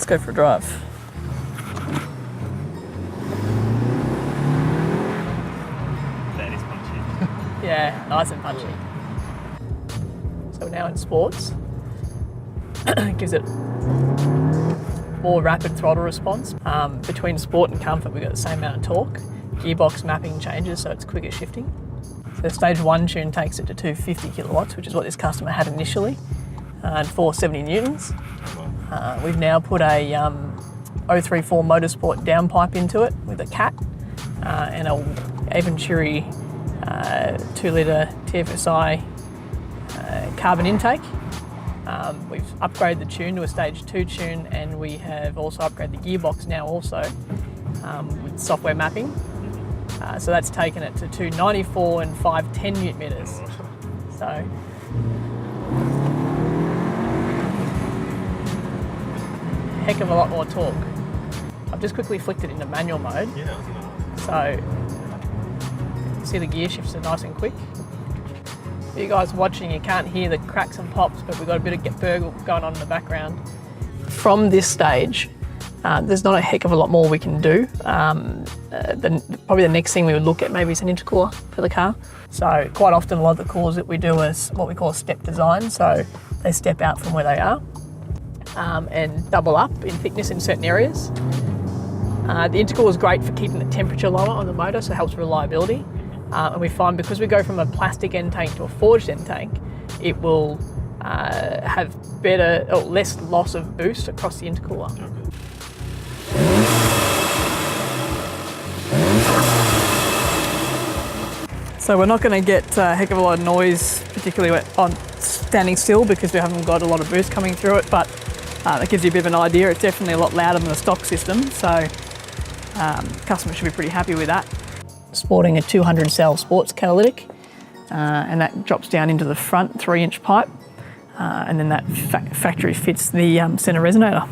Let's go for a drive. That is punchy. Yeah, nice and punchy. So we're now in sports. It gives it more rapid throttle response. Between sport and comfort, we've got the same amount of torque. Gearbox mapping changes, so it's quicker shifting. So stage 1 tune takes it to 250 kilowatts, which is what this customer had initially, and 470 newtons. We've now put a O34 Motorsport Downpipe into it with a cat and a Eventuri 2-litre TFSI carbon intake. We've upgraded the tune to a stage 2 tune, and we have also upgraded the gearbox now also with software mapping. So that's taken it to 294 and 510 newton meters. So heck of a lot more torque. I've just quickly flicked it into manual mode. So you see the gear shifts are nice and quick. For you guys watching, you can't hear the cracks and pops, but we've got a bit of burgle going on in the background. From this stage, there's not a heck of a lot more we can do. Probably the next thing we would look at maybe is an intercooler for the car. So quite often a lot of the coolers that we do is what we call a step design. So they step out from where they are and double up in thickness in certain areas. The intercooler is great for keeping the temperature lower on the motor, so it helps reliability. And we find because we go from a plastic end tank to a forged end tank, it will have better or less loss of boost across the intercooler. So we're not going to get a heck of a lot of noise, particularly on standing still, because we haven't got a lot of boost coming through it, but that gives you a bit of an idea. It's definitely a lot louder than the stock system, so customers should be pretty happy with that. Sporting a 200 cell sports catalytic, and that drops down into the front 3-inch pipe, and then that factory fits the centre resonator.